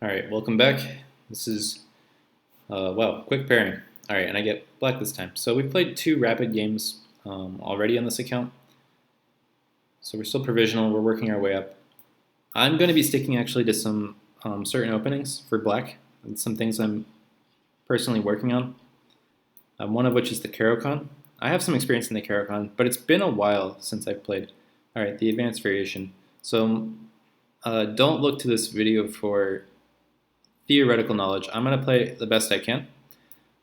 All right, welcome back. This is, wow, quick pairing. All right, and I get black this time. So we played two rapid games already on this account. So we're still provisional. We're working our way up. I'm going to be sticking actually to some certain openings for black and some things I'm personally working on. One of which is the caro-kann. I have some experience in the caro-kann, but it's been a while since I've played. All right, the advanced variation. So don't look to this video for theoretical knowledge. I'm going to play the best I can,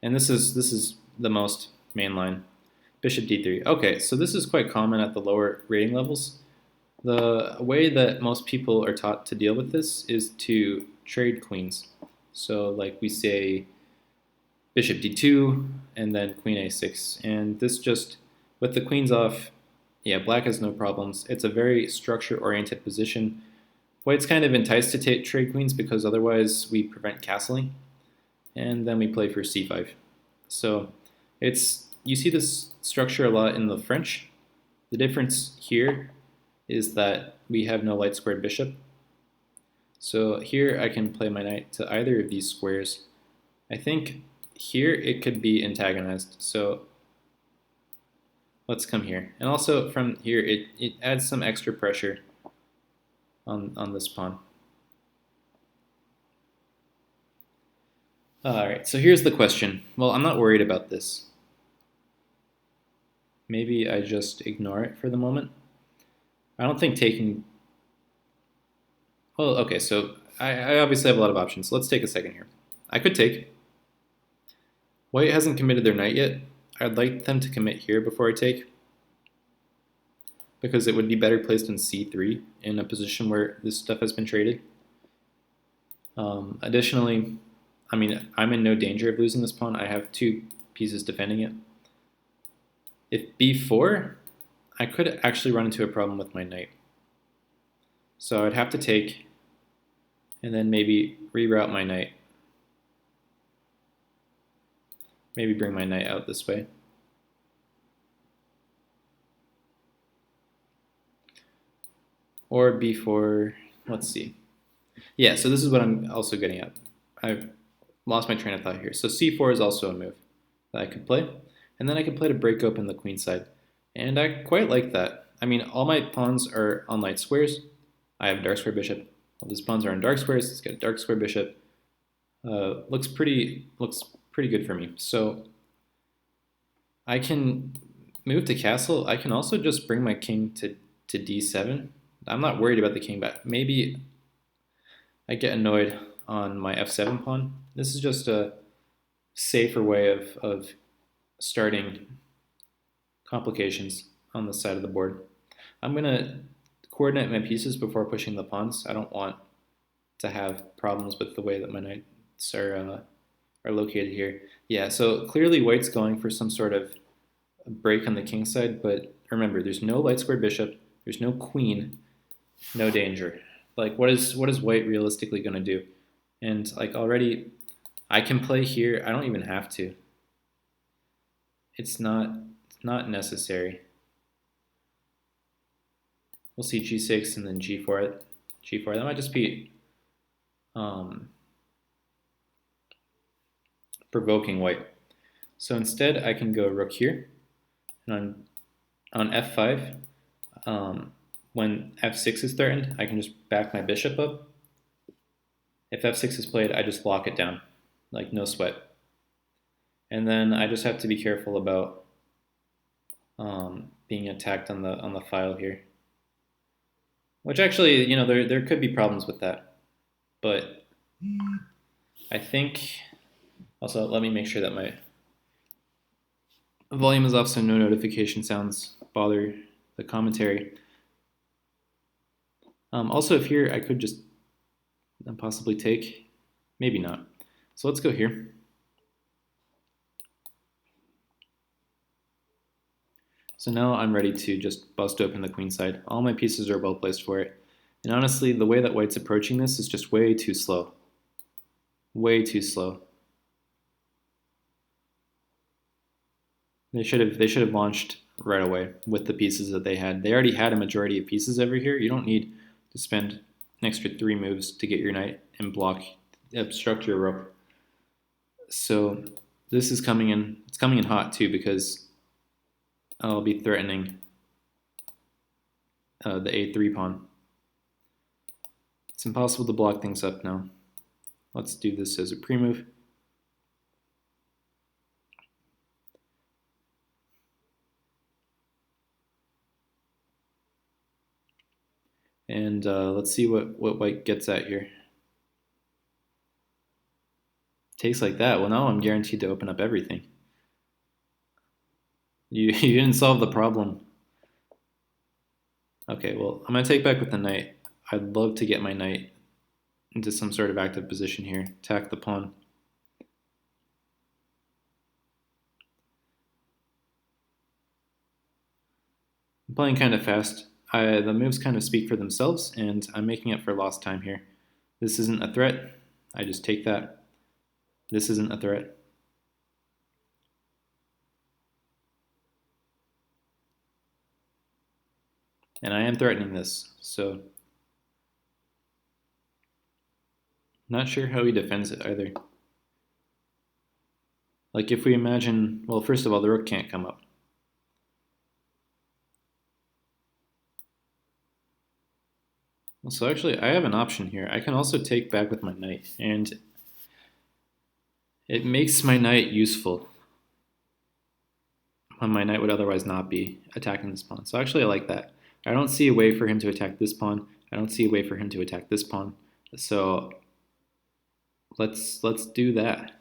and this is the most mainline. Bishop d3. Okay, so this is quite common at the lower rating levels. The way that most people are taught to deal with this is to trade queens. So like we say bishop d2 and then queen a6, and this just, with the queens off, yeah, black has no problems. It's a very structure-oriented position. White's kind of enticed to trade queens because otherwise we prevent castling, and then we play for c5. So you see this structure a lot in the French. The difference here is that we have no light squared bishop. So here I can play my knight to either of these squares. I think here it could be antagonized. So let's come here. And also from here it adds some extra pressure on this pawn. Alright, so here's the question. Well, I'm not worried about this. Maybe I just ignore it for the moment. I don't think taking... Well, okay, so I obviously have a lot of options. Let's take a second here. I could take. White hasn't committed their knight yet. I'd like them to commit here before I take, because it would be better placed in c3 in a position where this stuff has been traded. Additionally, I mean, I'm in no danger of losing this pawn. I have two pieces defending it. If b4, I could actually run into a problem with my knight. So I'd have to take, and then maybe reroute my knight. Maybe bring my knight out this way. Or b4, let's see. Yeah, so this is what I'm also getting at. I've lost my train of thought here. So c4 is also a move that I could play. And then I could play to break open the queen side. And I quite like that. I mean, all my pawns are on light squares. I have dark square bishop. All these pawns are on dark squares. It's got a dark square bishop. Looks pretty good for me. So I can move to castle. I can also just bring my king to d7. I'm not worried about the king, but maybe I get annoyed on my f7 pawn. This is just a safer way of starting complications on the side of the board. I'm going to coordinate my pieces before pushing the pawns. I don't want to have problems with the way that my knights are located here. Yeah, so clearly white's going for some sort of break on the king side, but remember, there's no light square bishop, there's no queen, no danger. Like, what is white realistically going to do? And like already, I can play here. I don't even have to. It's not necessary. We'll see g6 and then g4. G4. That might just be provoking white. So instead, I can go rook here, and on f5. When f6 is threatened, I can just back my bishop up. If f6 is played, I just lock it down, like no sweat. And then I just have to be careful about being attacked on the file here. Which actually, you know, there could be problems with that. But I think, also let me make sure that my volume is off so no notification sounds bother the commentary. Also, if here I could just possibly take, maybe not. So let's go here. So now I'm ready to just bust open the queen side. All my pieces are well placed for it. And honestly, the way that white's approaching this is just way too slow. Way too slow. They should have launched right away with the pieces that they had. They already had a majority of pieces over here. You don't need to spend an extra 3 moves to get your knight and block obstruct your rook. So this is coming in. It's coming in hot too because I'll be threatening the a3 pawn. It's impossible to block things up now. Let's do this as a pre-move. And let's see what white gets at here. Takes like that. Well, now I'm guaranteed to open up everything. You didn't solve the problem. Okay, well, I'm going to take back with the knight. I'd love to get my knight into some sort of active position here. Attack the pawn. I'm playing kind of fast. The moves kind of speak for themselves, and I'm making up for lost time here. This isn't a threat. I just take that. This isn't a threat. And I am threatening this, so not sure how he defends it either. Like if we imagine, well, first of all, the rook can't come up. So actually, I have an option here. I can also take back with my knight, and it makes my knight useful when my knight would otherwise not be attacking this pawn. So actually, I like that. I don't see a way for him to attack this pawn. I don't see a way for him to attack this pawn. So let's do that.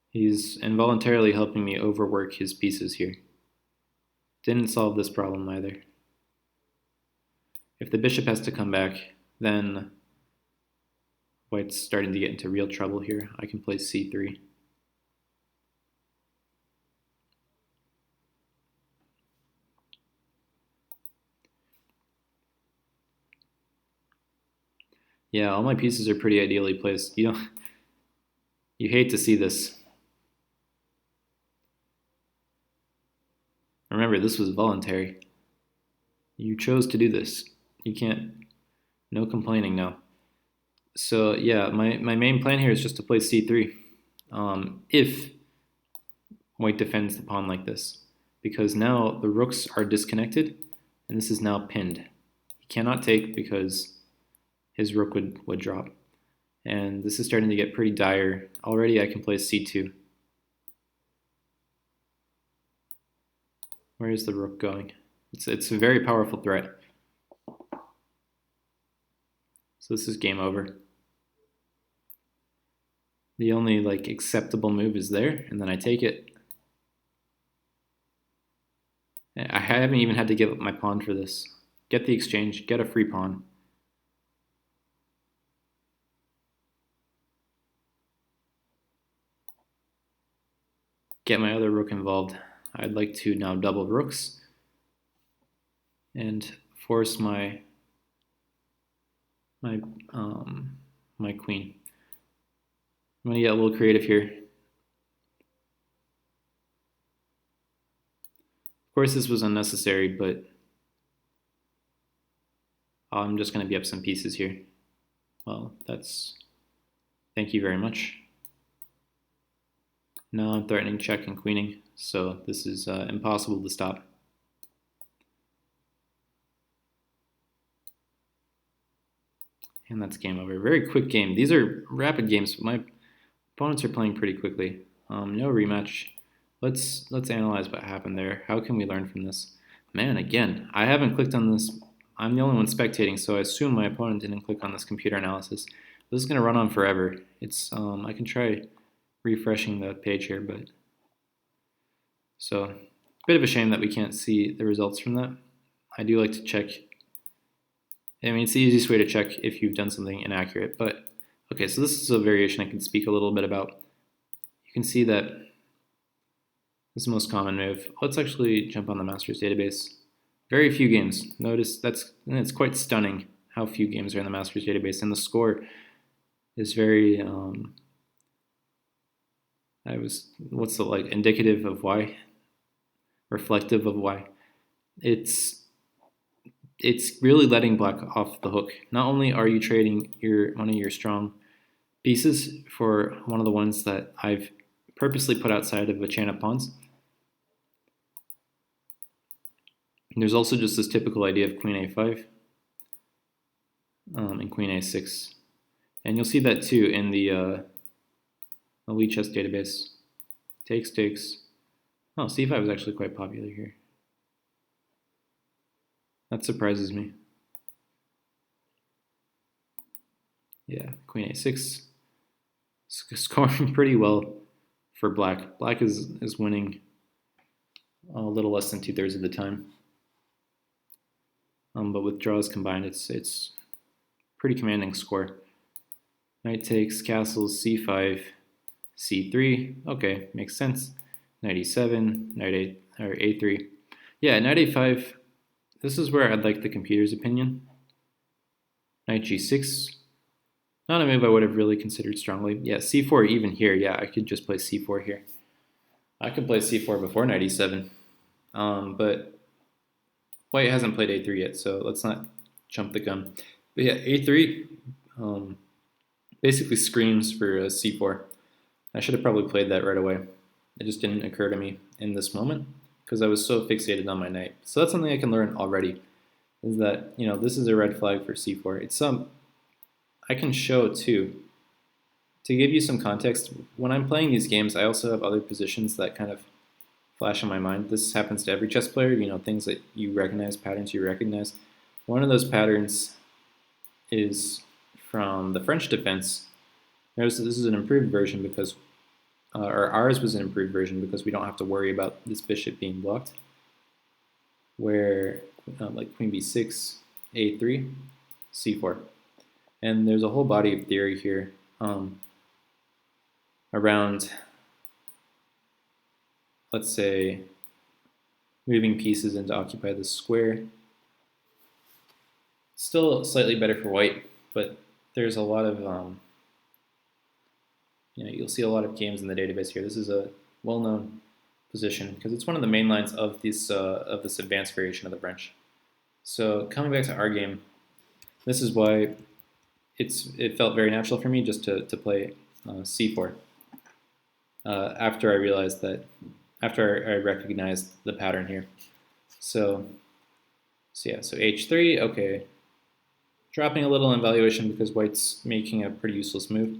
He's involuntarily helping me overwork his pieces here. Didn't solve this problem either. If the bishop has to come back, then white's starting to get into real trouble here. I can play c3. Yeah, all my pieces are pretty ideally placed. You hate to see this. Remember, this was voluntary. You chose to do this. You can't, no complaining now. So yeah, my main plan here is just to play c3. If white defends the pawn like this, because now the rooks are disconnected, and this is now pinned. He cannot take because his rook would drop. And this is starting to get pretty dire. Already I can play c2. Where is the rook going? It's a very powerful threat. So this is game over. The only like acceptable move is there, and then I take it. I haven't even had to give up my pawn for this. Get the exchange, get a free pawn. Get my other rook involved. I'd like to now double rooks and force my queen. I'm gonna get a little creative here. Of course, this was unnecessary, but I'm just gonna be up some pieces here. Well, thank you very much. Now I'm threatening check and queening, so this is impossible to stop. And that's game over. Very quick game. These are rapid games, but my opponents are playing pretty quickly. No rematch. Let's analyze what happened there. How can we learn from this? Man, again, I haven't clicked on this. I'm the only one spectating, so I assume my opponent didn't click on this computer analysis. This is going to run on forever. It's I can try refreshing the page here, but so a bit of a shame that we can't see the results from that. I do like to check. I mean, it's the easiest way to check if you've done something inaccurate, but okay, so this is a variation I can speak a little bit about. You can see that this is the most common move. Let's actually jump on the Masters database. Very few games. Notice it's quite stunning how few games are in the Masters database, and the score is very what's the like indicative of why, reflective of why. It's it's really letting black off the hook. Not only are you trading one of your strong pieces for one of the ones that I've purposely put outside of a chain of pawns, there's also just this typical idea of queen a5 and queen a6. And you'll see that too in the Elite Chess database. Takes, takes. Oh, c5 is actually quite popular here. That surprises me. Yeah, queen a6. Scoring pretty well for black. Black is winning a little less than 2/3 of the time. But with draws combined, it's pretty commanding score. Knight takes, castles, c5, c3. Okay, makes sense. Knight e7, knight a3. Yeah, knight a5. This is where I'd like the computer's opinion. Knight g6. Not a move I would have really considered strongly. Yeah, c4 even here. Yeah, I could just play c4 here. I could play c4 before knight e7. But white hasn't played a3 yet, so let's not jump the gun. But yeah, a3 basically screams for c4. I should have probably played that right away. It just didn't occur to me in this moment because I was so fixated on my knight. So that's something I can learn already, is that, you know, this is a red flag for c4. It's I can show too. To give you some context, when I'm playing these games, I also have other positions that kind of flash in my mind. This happens to every chess player, you know, things that you recognize, patterns you recognize. One of those patterns is from the French defense. Notice that this is an improved version because, or ours was an improved version because we don't have to worry about this bishop being blocked. Where, like queen b6, a3, c4. And there's a whole body of theory here around, let's say, moving pieces in to occupy this square. Still slightly better for white, but there's a lot of, you know, you'll see a lot of games in the database here. This is a well-known position because it's one of the main lines of this advanced variation of the French. So coming back to our game, this is why it felt very natural for me just to play c4 after I realized that, after I recognized the pattern here. So yeah, so h3, okay. Dropping a little in valuation because white's making a pretty useless move.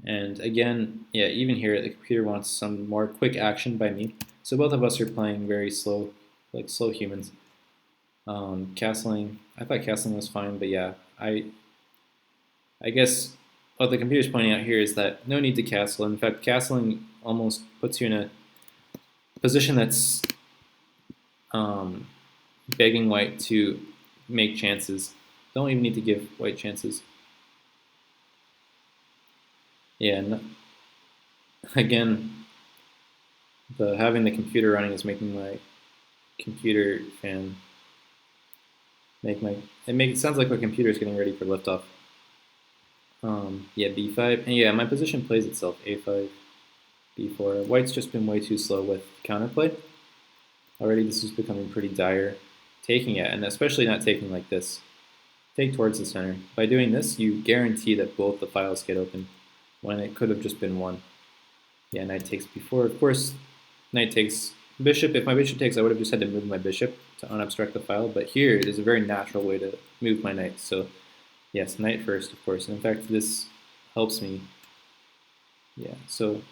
And again, yeah, even here, the computer wants some more quick action by me. So both of us are playing very slow, like slow humans. Castling, I thought castling was fine, but yeah, I guess what the computer's pointing out here is that no need to castle. In fact, castling almost puts you in a position that's begging white to make chances. Don't even need to give white chances. Yeah, no, again, having the computer running is making my computer fan it sounds like my computer is getting ready for liftoff. Yeah, b5, and yeah, my position plays itself, a5, b4. White's just been way too slow with counterplay. Already this is becoming pretty dire. Taking it, and especially not taking like this. Take towards the center. By doing this, you guarantee that both the files get open, when it could have just been one. Yeah, knight takes b4. Of course, knight takes bishop. If my bishop takes, I would have just had to move my bishop to unobstruct the file, but here it is a very natural way to move my knight. So yes, knight first, of course. And in fact, this helps me. Yeah, so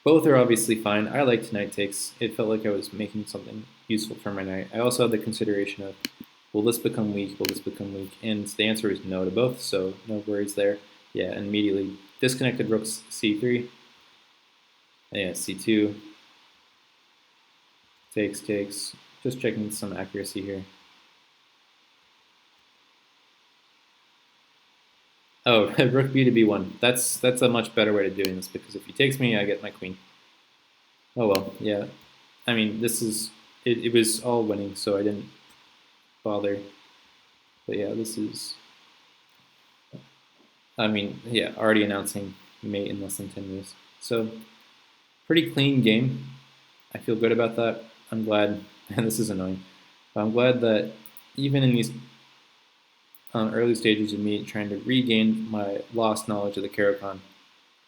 both are obviously fine. I liked knight takes. It felt like I was making something useful for my knight. I also had the consideration of, will this become weak? Will this become weak? And the answer is no to both, so no worries there. Yeah, and immediately disconnected rooks c3. Yeah, c2. Takes, takes. Just checking some accuracy here. Oh, rook b to b1. That's a much better way of doing this because if he takes me, I get my queen. Oh well, yeah. I mean, it was all winning, so I didn't bother. But yeah, this is, I mean, yeah, already announcing mate in less than 10 moves. So, pretty clean game. I feel good about that. I'm glad, and this is annoying, but I'm glad that even in these early stages of me trying to regain my lost knowledge of the caro-kann,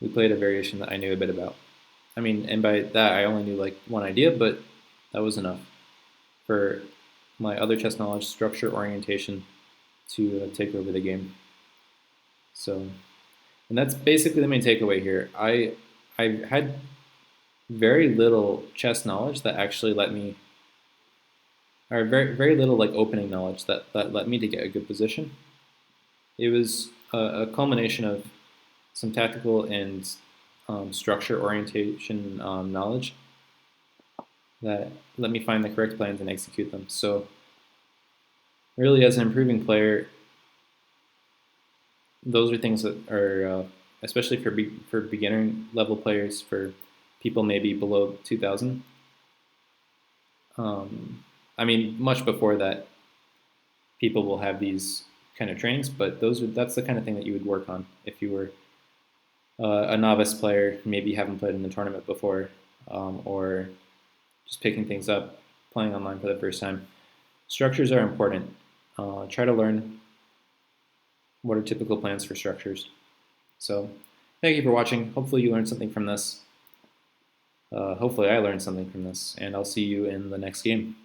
we played a variation that I knew a bit about. I mean, and by that I only knew like one idea, but that was enough for my other chess knowledge, structure, orientation, to take over the game. So, and that's basically the main takeaway here. I had very little chess knowledge that actually let me, or very little like opening knowledge that let me to get a good position. It was a culmination of some tactical and structure orientation knowledge that let me find the correct plans and execute them. So really, as an improving player, those are things that are especially for beginner level players, for people maybe below 2000. I mean, much before that, people will have these kind of trainings, but that's the kind of thing that you would work on if you were a novice player, maybe you haven't played in the tournament before, or just picking things up, playing online for the first time. Structures are important. Try to learn what are typical plans for structures. So thank you for watching. Hopefully you learned something from this. Hopefully I learned something from this, and I'll see you in the next game.